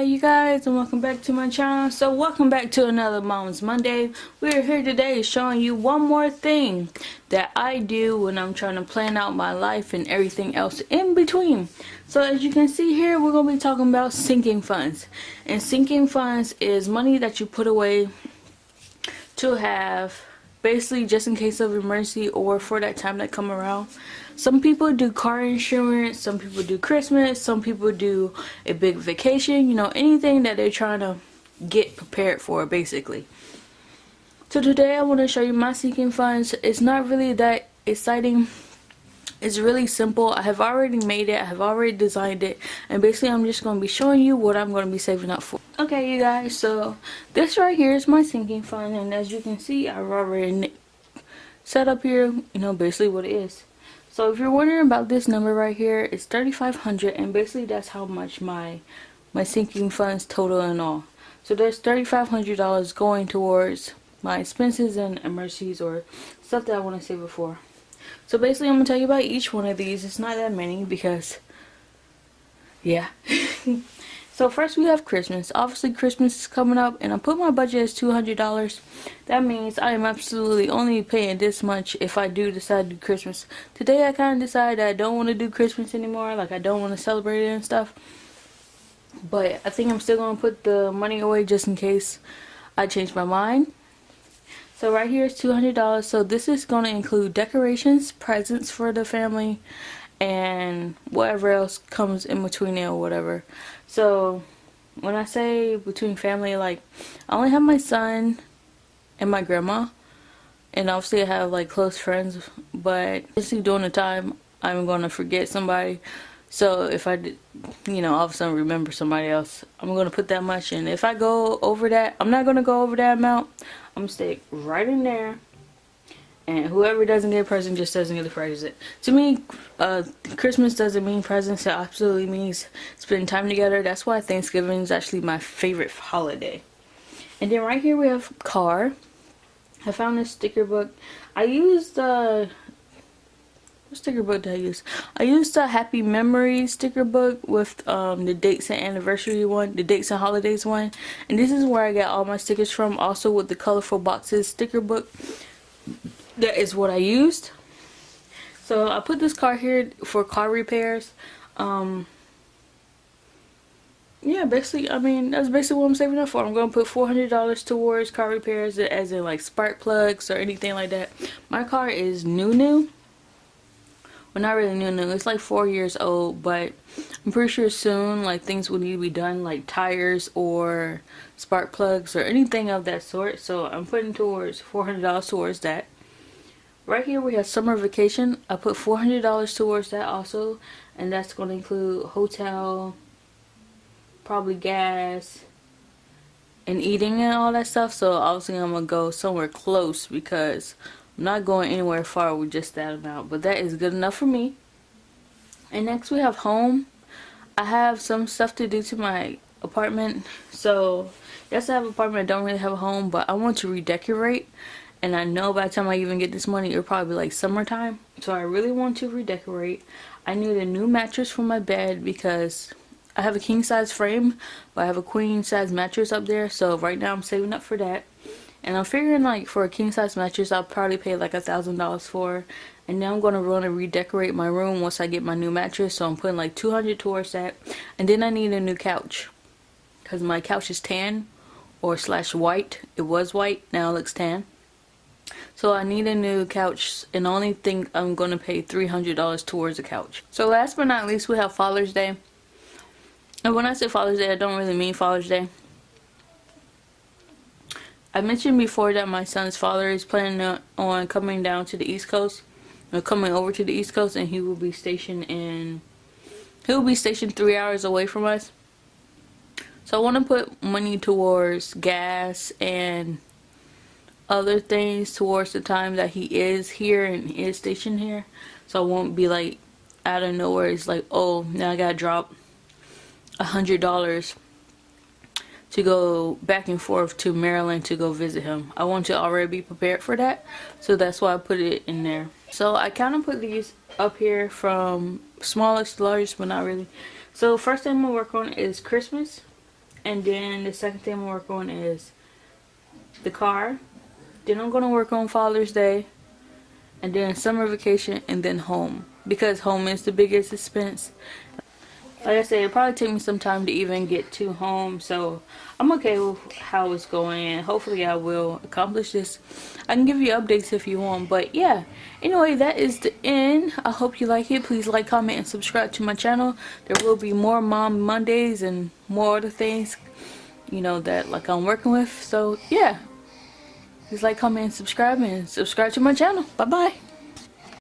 Hey you guys, and welcome back to my channel. So welcome back to another Mom's Monday. We're here today showing you one more thing that I do when I'm trying to plan out my life and everything else in between. So as you can see here, we're going to be talking about sinking funds. And sinking funds is money that you put away to have basically just in case of emergency or for that time that come around. Some people do car insurance, some people do Christmas, some people do a big vacation, you know, anything that they're trying to get prepared for basically. So today I want to show you my sinking funds. It's not really that exciting. It's really simple. I have already made it. I have already designed it. And basically I'm just going to be showing you what I'm going to be saving up for. Okay you guys, so this right here is my sinking fund. And as you can see, I've already set up here, you know, basically what it is. So if you're wondering about this number right here, it's $3,500. And basically that's how much my sinking funds total and all. So there's $3,500 going towards my expenses and emergencies or stuff that I want to save it for. So basically I'm going to tell you about each one of these. It's not that many because, yeah. So first we have Christmas. Obviously Christmas is coming up and I put my budget as $200. That means I am absolutely only paying this much if I do decide to do Christmas. Today I kind of decided that I don't want to do Christmas anymore. Like I don't want to celebrate it and stuff. But I think I'm still going to put the money away just in case I change my mind. So right here is $200. So this is going to include decorations, presents for the family, and whatever else comes in between it or whatever. So when I say between family, like I only have my son and my grandma, and obviously I have like close friends, but obviously during the time I'm going to forget somebody. So if I did, you know, all of a sudden remember somebody else, I'm going to put that much in. If I go over that, I'm not going to go over that amount. I'm going to stay right in there. And whoever doesn't get a present just doesn't get a present. To me, Christmas doesn't mean presents. It absolutely means spending time together. That's why Thanksgiving is actually my favorite holiday. And then right here we have car. I found this sticker book. I used what sticker book did I use? I used the Happy Memories sticker book with the dates and anniversary one, the dates and holidays one. And this is where I got all my stickers from. Also with the colorful boxes sticker book. That is what I used. So I put this card here for car repairs. Yeah, basically, I mean, that's basically what I'm saving up for. I'm going to put $400 towards car repairs, as in like spark plugs or anything like that. My car is new. Well, not really new. It's like 4 years old, but I'm pretty sure soon like things will need to be done, like tires or spark plugs or anything of that sort. So I'm putting towards $400 towards that. Right here we have summer vacation. I put $400 towards that also, and that's going to include hotel, probably gas, and eating and all that stuff. So obviously I'm going to go somewhere close because I'm not going anywhere far with just that amount, but that is good enough for me. And next we have home. I have some stuff to do to my apartment. So yes, I have an apartment. I don't really have a home, but I want to redecorate. And I know by the time I even get this money, it'll probably be like summertime. So I really want to redecorate. I need a new mattress for my bed because I have a king size frame, but I have a queen size mattress up there. So right now I'm saving up for that. And I'm figuring like for a king size mattress, I'll probably pay like $1,000 for. And then I'm going to want to redecorate my room once I get my new mattress. So I'm putting like $200 towards that. And then I need a new couch. Because my couch is tan or slash white. It was white, now it looks tan. So I need a new couch, and the only thing I'm going to pay $300 towards the couch. So last but not least, we have Father's Day. And when I say Father's Day, I don't really mean Father's Day. I mentioned before that my son's father is planning on coming down to the East Coast, or coming over to the East Coast, and he will be stationed 3 hours away from us. So I want to put money towards gas and other things towards the time that he is here and is stationed here, so I won't be like out of nowhere. It's like, oh, now I gotta drop $100 to go back and forth to Maryland to go visit him. I want to already be prepared for that, so that's why I put it in there. So I kind of put these up here from smallest to largest, but not really. So first thing I'm gonna work on is Christmas. And then the second thing I'm working on is the car. Then I'm going to work on Father's Day. And then summer vacation, and then home. Because home is the biggest expense. Like I said, it'll probably take me some time to even get to home. So I'm okay with how it's going. And hopefully I will accomplish this. I can give you updates if you want. But yeah. Anyway, that is the end. I hope you like it. Please like, comment, and subscribe to my channel. There will be more Mom Mondays and more other things, you know, that like I'm working with. So yeah. Please like, comment, and subscribe to my channel. Bye bye.